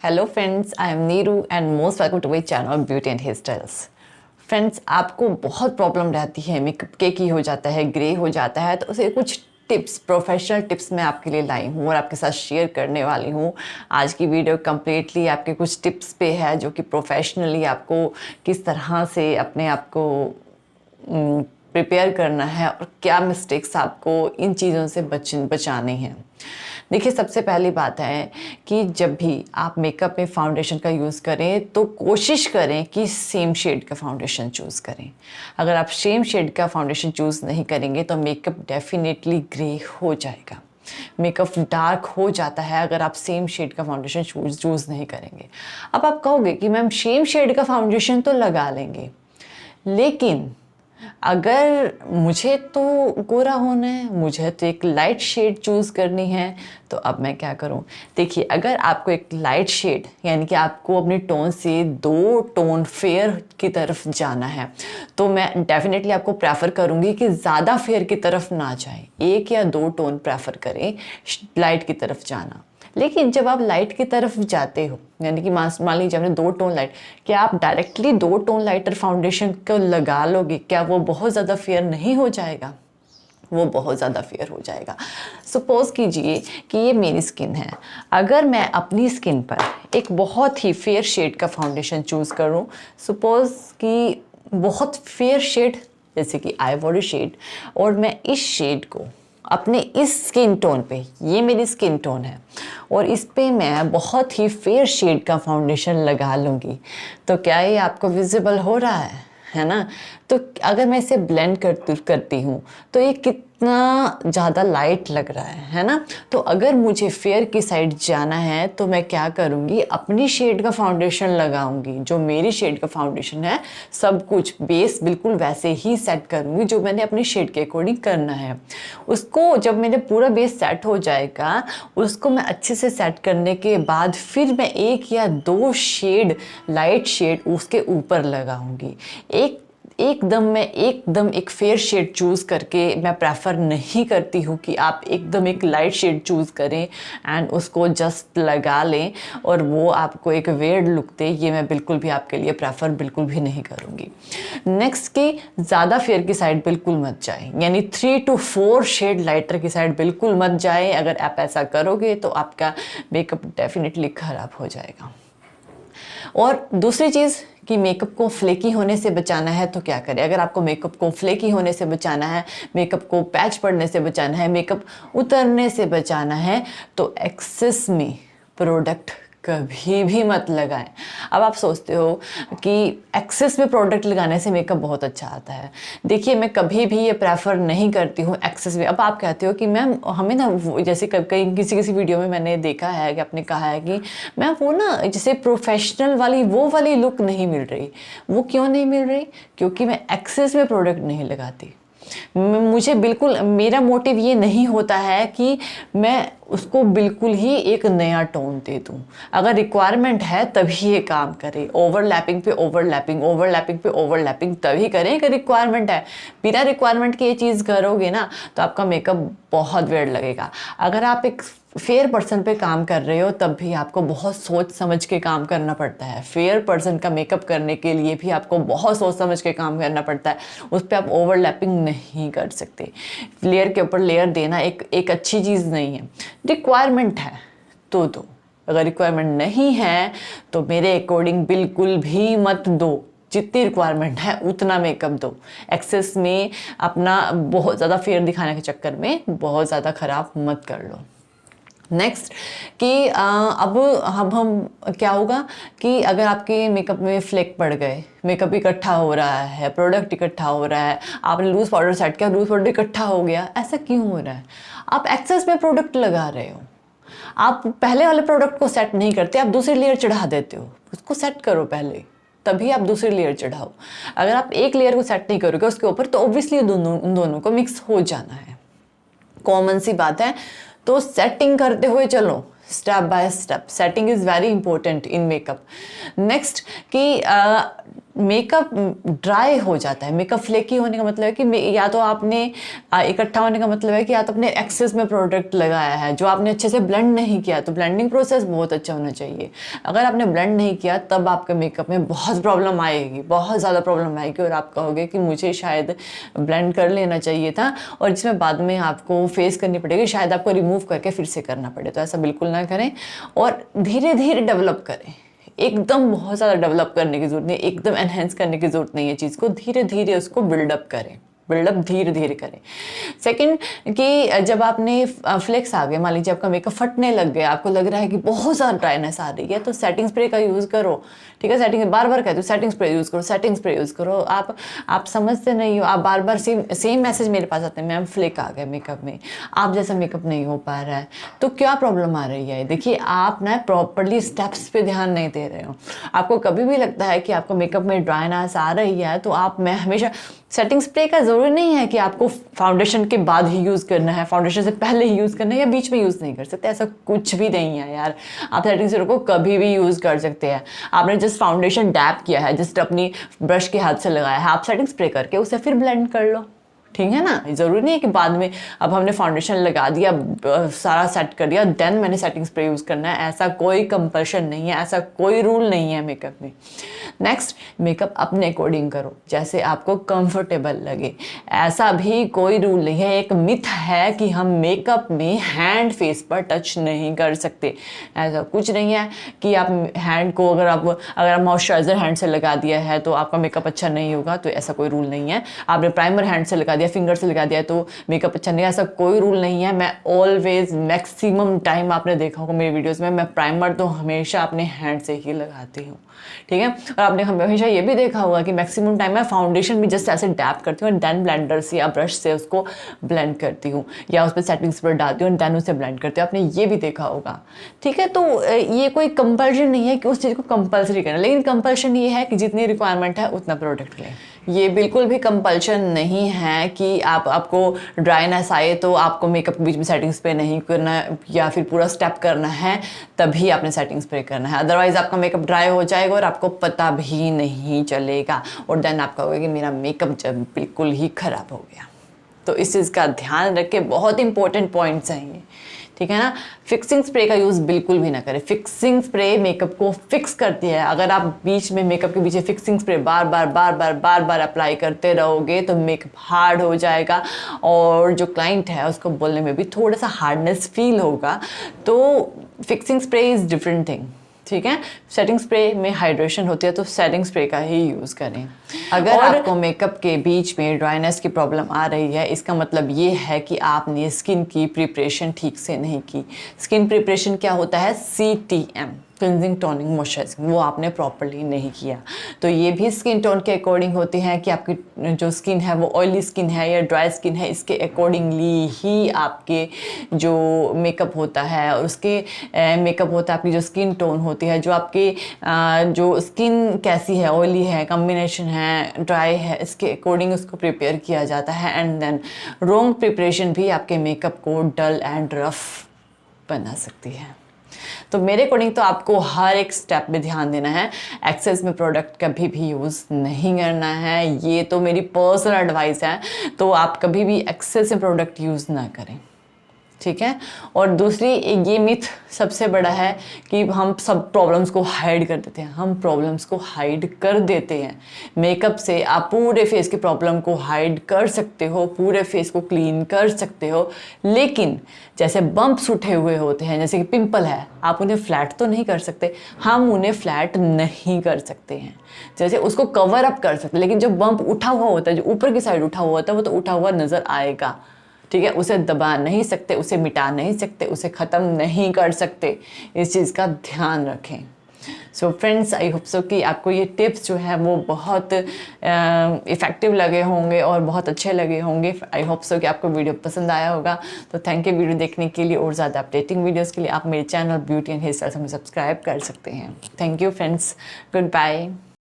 Hello friends, I am Neeru and most welcome to my channel beauty and hair styles. Friends, आपको बहुत problem रहती है, makeup केकी हो जाता है, ग्रे हो जाता है, तो उसे कुछ टिप्स, प्रोफेशनल टिप्स मैं आपके लिए लाई हूँ और आपके साथ शेयर करने वाली हूँ। आज की वीडियो कम्प्लीटली आपके कुछ टिप्स पे है जो कि प्रोफेशनली आपको किस तरह से अपने आप को प्रिपेयर करना है और क्या मिस्टेक्स आपको इन चीज़ों से बचाने हैं। देखिए, सबसे पहली बात है कि जब भी आप मेकअप में फाउंडेशन का यूज़ करें तो कोशिश करें कि सेम शेड का फाउंडेशन चूज़ करें। अगर आप सेम शेड का फाउंडेशन चूज़ नहीं करेंगे तो मेकअप डेफिनेटली ग्रे हो जाएगा, मेकअप डार्क हो जाता है अगर आप सेम शेड का फाउंडेशन चूज़ नहीं करेंगे। अब आप कहोगे कि मैम सेम शेड का फाउंडेशन तो लगा लेंगे, लेकिन अगर मुझे तो गोरा होना है, मुझे तो एक लाइट शेड चूज़ करनी है, तो अब मैं क्या करूं? देखिए, अगर आपको एक लाइट शेड यानी कि आपको अपने टोन से 2 टोन फेयर की तरफ जाना है, तो मैं डेफिनेटली आपको प्रेफर करूंगी कि ज़्यादा फेयर की तरफ ना जाएं, 1 या 2 टोन प्रेफर करें लाइट की तरफ जाना। लेकिन जब आप लाइट की तरफ जाते हो, यानी कि मान लीजिए आपने 2 टोन लाइट, क्या आप डायरेक्टली 2 टोन लाइटर फाउंडेशन को लगा लोगे? क्या वो बहुत ज़्यादा फेयर नहीं हो जाएगा? वो बहुत ज़्यादा फेयर हो जाएगा। सपोज कीजिए कि ये मेरी स्किन है, अगर मैं अपनी स्किन पर एक बहुत ही फेयर शेड का फाउंडेशन चूज़ करूँ, सपोज कि बहुत फेयर शेड जैसे कि आईवॉरी शेड, और मैं इस शेड को अपने इस स्किन टोन पे, ये मेरी स्किन टोन है, और इस पे मैं बहुत ही फेयर शेड का फाउंडेशन लगा लूँगी, तो क्या ये आपको विजिबल हो रहा है ना? तो अगर मैं इसे ब्लेंड करती हूँ तो ये कितना ज़्यादा लाइट लग रहा है ना? तो अगर मुझे फेयर की साइड जाना है तो मैं क्या करूँगी? अपनी शेड का फाउंडेशन लगाऊंगी, जो मेरी शेड का फाउंडेशन है, सब कुछ बेस बिल्कुल वैसे ही सेट करूँगी जो मैंने अपनी शेड के अकॉर्डिंग करना है। उसको जब मेरे पूरा बेस सेट हो जाएगा, उसको मैं अच्छे से सेट करने के बाद फिर मैं 1 या 2 शेड लाइट शेड उसके ऊपर लगाऊंगी। एकदम एक फेयर शेड चूज़ करके मैं प्रेफर नहीं करती हूँ कि आप एकदम एक लाइट शेड चूज़ करें एंड उसको जस्ट लगा लें और वो आपको एक वेयर्ड लुक दे। ये मैं बिल्कुल भी आपके लिए प्रेफर बिल्कुल भी नहीं करूँगी। नेक्स्ट कि ज़्यादा फेयर की साइड बिल्कुल मत जाए, यानी 3 to 4 शेड लाइटर की साइड बिल्कुल मत जाए। अगर आप ऐसा करोगे तो आपका मेकअप डेफिनेटली ख़राब हो जाएगा। और दूसरी चीज़ कि मेकअप को फ्लेकी होने से बचाना है तो क्या करें? अगर आपको मेकअप को फ्लेकी होने से बचाना है, मेकअप को पैच पड़ने से बचाना है, मेकअप उतरने से बचाना है, तो एक्सेस में प्रोडक्ट कभी भी मत लगाएं। अब आप सोचते हो कि एक्सेस में प्रोडक्ट लगाने से मेकअप बहुत अच्छा आता है। देखिए, मैं कभी भी ये प्रेफर नहीं करती हूँ एक्सेस में। अब आप कहते हो कि मैम हमें ना, जैसे कहीं किसी वीडियो में मैंने देखा है कि आपने कहा है कि मैम वो ना जैसे प्रोफेशनल वाली वो वाली लुक नहीं मिल रही। वो क्यों नहीं मिल रही? क्योंकि मैं एक्सेस में प्रोडक्ट नहीं लगाती। मुझे बिल्कुल, मेरा मोटिव ये नहीं होता है कि मैं उसको बिल्कुल ही एक नया टोन दे दूँ। अगर रिक्वायरमेंट है तभी ये काम करें। ओवरलैपिंग पे ओवरलैपिंग तभी करें कि रिक्वायरमेंट है। बिना रिक्वायरमेंट की ये चीज़ करोगे ना तो आपका मेकअप बहुत वेयर लगेगा। अगर आप एक फेयर पर्सन पे काम कर रहे हो तब भी आपको बहुत सोच समझ के काम करना पड़ता है। फेयर पर्सन का मेकअप करने के लिए भी आपको बहुत सोच समझ के काम करना पड़ता है। उस पर आप ओवरलैपिंग नहीं कर सकते। लेयर के ऊपर लेयर देना एक अच्छी चीज़ नहीं है। रिक्वायरमेंट है तो दो, अगर रिक्वायरमेंट नहीं है तो मेरे अकॉर्डिंग बिल्कुल भी मत दो। जितनी रिक्वायरमेंट है उतना मेकअप दो। एक्सेस में अपना बहुत ज़्यादा फेयर दिखाने के चक्कर में बहुत ज़्यादा ख़राब मत कर लो। नेक्स्ट कि अब हम क्या होगा कि अगर आपके मेकअप में फ्लेक पड़ गए, मेकअप इकट्ठा हो रहा है, प्रोडक्ट इकट्ठा हो रहा है, आपने लूज़ पाउडर सेट किया, लूज़ पाउडर इकट्ठा हो गया, ऐसा क्यों हो रहा है? आप एक्सेस में प्रोडक्ट लगा रहे हो। आप पहले वाले प्रोडक्ट को सेट नहीं करते, आप दूसरी लेयर चढ़ा देते हो। उसको सेट करो पहले, तभी आप दूसरी लेयर चढ़ाओ। अगर आप एक लेयर को सेट नहीं करोगे उसके ऊपर तो ऑब्वियसली उन दोनों को मिक्स हो जाना है। कॉमन सी बात है। तो सेटिंग करते हुए चलो, step by step. Setting is very important in makeup. Next कि मेकअप ड्राई हो जाता है। मेकअप फ्लेकी होने का मतलब है कि या तो आपने इकट्ठा होने का मतलब है कि या तो आपने एक्सेस में प्रोडक्ट लगाया है जो आपने अच्छे से ब्लेंड नहीं किया, तो ब्लेंडिंग प्रोसेस बहुत अच्छा होना चाहिए। अगर आपने ब्लेंड नहीं किया तब आपके मेकअप में बहुत प्रॉब्लम आएगी, बहुत ज़्यादा प्रॉब्लम आएगी और आप कहोगे कि मुझे शायद ब्लेंड कर लेना चाहिए था, और जिसमें बाद में आपको फेस करनी पड़ेगी, शायद आपको रिमूव करके फिर से करना पड़े। तो ऐसा बिल्कुल ना करें और धीरे धीरे डेवलप करें। एकदम बहुत ज़्यादा डेवलप करने की ज़रूरत नहीं, एकदम एनहेंस करने की ज़रूरत नहीं है चीज़ को, धीरे धीरे उसको बिल्डअप करें, बिल्डअप धीरे धीरे करें। सेकंड कि जब आपने फ्लेक्स आ गए, मान लीजिए आपका मेकअप फटने लग गया, आपको लग रहा है कि बहुत ज़्यादा ड्राइनेस आ रही है, तो सेटिंग स्प्रे का यूज़ करो। ठीक है, सेटिंग बार बार कहते हो सेटिंग स्प्रे यूज़ करो, सेटिंग स्प्रे यूज़ करो। आप समझते नहीं हो, आप बार बार सेम मैसेज मेरे पास आते हैं, मैम फ्लेक आ गए मेकअप में, आप जैसा मेकअप नहीं हो पा रहा है। तो क्या प्रॉब्लम आ रही है? देखिए, आप ना प्रॉपरली स्टेप्स पे ध्यान नहीं दे रहे हो। आपको कभी भी लगता है कि आपको मेकअप में ड्राइनेस आ रही है, तो आप मैं हमेशा सेटिंग स्प्रे का ज़रूरी नहीं है कि आपको फाउंडेशन के बाद ही यूज़ करना है, फाउंडेशन से पहले ही यूज़ करना है या बीच में यूज़ नहीं कर सकते, ऐसा कुछ भी नहीं है यार। आप सेटिंग स्प्रे को कभी भी यूज़ कर सकते हैं। आपने जस्ट फाउंडेशन डैप किया है, जस्ट अपनी ब्रश के हाथ से लगाया है, आप सेटिंग स्प्रे करके उसे फिर ब्लेंड कर लो। ठीक है ना, ज़रूरी नहीं है कि बाद में अब हमने फाउंडेशन लगा दिया, सारा सेट कर दिया, देन मैंने सेटिंग स्प्रे यूज़ करना है, ऐसा कोई कंपल्शन नहीं है, ऐसा कोई रूल नहीं है मेकअप में। नेक्स्ट, मेकअप अपने अकॉर्डिंग करो, जैसे आपको कंफर्टेबल लगे, ऐसा भी कोई रूल नहीं है। एक मिथ है कि हम मेकअप में हैंड फेस पर टच नहीं कर सकते, ऐसा कुछ नहीं है कि आप हैंड को अगर आप मॉइस्चराइजर हैंड से लगा दिया है तो आपका मेकअप अच्छा नहीं होगा, तो ऐसा कोई रूल नहीं है। आपने प्राइमर हैंड से लगा दिया, फिंगर से लगा दिया तो मेकअप अच्छा नहीं है, ऐसा कोई रूल नहीं है। मैं ऑलवेज मैक्सिमम टाइम आपने देखा होगा मेरी वीडियोस में, मैं प्राइमर तो हमेशा अपने हैंड से ही लगाती हूँ। ठीक है, और आपने हमेशा ये भी देखा होगा कि मैक्सिमम टाइम मैं फाउंडेशन भी जस्ट ऐसे डैप करती हूँ, देन ब्लेंडर से या ब्रश से उसको ब्लेंड करती हूँ, या उस पर सेटिंग स्प्रे डालती हूँ, देन उसे ब्लेंड करती हूँ। आपने ये भी देखा होगा। ठीक है, तो ये कोई कंपल्शन नहीं है कि उस चीज़ को कंपल्सरी करना, लेकिन कंपल्शन ये है कि जितनी रिक्वायरमेंट है उतना प्रोडक्ट लें। ये बिल्कुल भी कंपल्शन नहीं है कि आपको ड्राइनेस आए तो आपको मेकअप के बीच में सेटिंग स्प्रे नहीं करना या फिर पूरा स्टेप करना है तभी आपने सेटिंग स्प्रे करना है, अदरवाइज आपका मेकअप ड्राई हो जाएगा और आपको पता भी नहीं चलेगा, और देन आप कहोगे कि मेरा मेकअप जब बिल्कुल ही ख़राब हो गया। तो इस चीज़ का ध्यान रख के, बहुत इंपॉर्टेंट पॉइंट्स हैं ये। ठीक है ना, फिक्सिंग स्प्रे का यूज़ बिल्कुल भी ना करें। फिक्सिंग स्प्रे मेकअप को फिक्स करती है। अगर आप बीच में मेकअप के पीछे फिक्सिंग स्प्रे बार बार अप्लाई करते रहोगे तो मेकअप हार्ड हो जाएगा और जो क्लाइंट है उसको बोलने में भी थोड़ा सा हार्डनेस फील होगा। तो fixing spray is different thing. ठीक है, सेटिंग स्प्रे में हाइड्रेशन होती है तो सेटिंग स्प्रे का ही यूज़ करें। अगर आपको मेकअप के बीच में ड्राइनेस की प्रॉब्लम आ रही है, इसका मतलब ये है कि आपने स्किन की प्रिपरेशन ठीक से नहीं की। स्किन प्रिपरेशन क्या होता है? CTM, क्लिनजिंग टोनिंग मॉइस्चराइजिंग, वो आपने प्रॉपरली नहीं किया। तो ये भी स्किन टोन के अकॉर्डिंग होती है कि आपकी जो स्किन है वो ऑयली स्किन है या ड्राई स्किन है, इसके अकॉर्डिंगली ही आपके जो मेकअप होता है और उसके मेकअप होता है, आपकी जो स्किन टोन होती है, जो आपकी जो स्किन कैसी है, ऑयली है, कॉम्बिनेशन है, ड्राई है, इसके अकॉर्डिंग उसको प्रिपेयर किया जाता है। एंड देन रॉन्ग प्रिपरेशन भी आपके मेकअप को डल एंड रफ बना सकती है। तो मेरे अकॉर्डिंग तो आपको हर एक स्टेप में ध्यान देना है। एक्सेस में प्रोडक्ट कभी भी यूज़ नहीं करना है, ये तो मेरी पर्सनल एडवाइस है। तो आप कभी भी एक्सेस में प्रोडक्ट यूज़ ना करें। ठीक है, और दूसरी ये मिथ सबसे बड़ा है कि हम सब प्रॉब्लम्स को हाइड कर देते हैं। हम प्रॉब्लम्स को हाइड कर देते हैं। मेकअप से आप पूरे फेस की प्रॉब्लम को हाइड कर सकते हो, पूरे फेस को क्लीन कर सकते हो, लेकिन जैसे बम्प्स उठे हुए होते हैं, जैसे कि पिंपल है, आप उन्हें फ्लैट तो नहीं कर सकते, हम उन्हें फ्लैट नहीं कर सकते हैं। जैसे उसको कवर अप कर सकते, लेकिन जो बम्प उठा हुआ होता है, जो ऊपर की साइड उठा हुआ होता है, वो तो उठा हुआ नज़र आएगा। ठीक है, उसे दबा नहीं सकते, उसे मिटा नहीं सकते, उसे ख़त्म नहीं कर सकते। इस चीज़ का ध्यान रखें। So friends, I hope so कि आपको ये टिप्स जो है वो बहुत इफ़ेक्टिव लगे होंगे और बहुत अच्छे लगे होंगे। आई होप सो कि आपको वीडियो पसंद आया होगा। तो थैंक यू वीडियो देखने के लिए, और ज़्यादा अपडेटिंग वीडियोज़ के लिए आप मेरे channel beauty and hair styles में सब्सक्राइब कर सकते हैं। Thank you friends, good bye.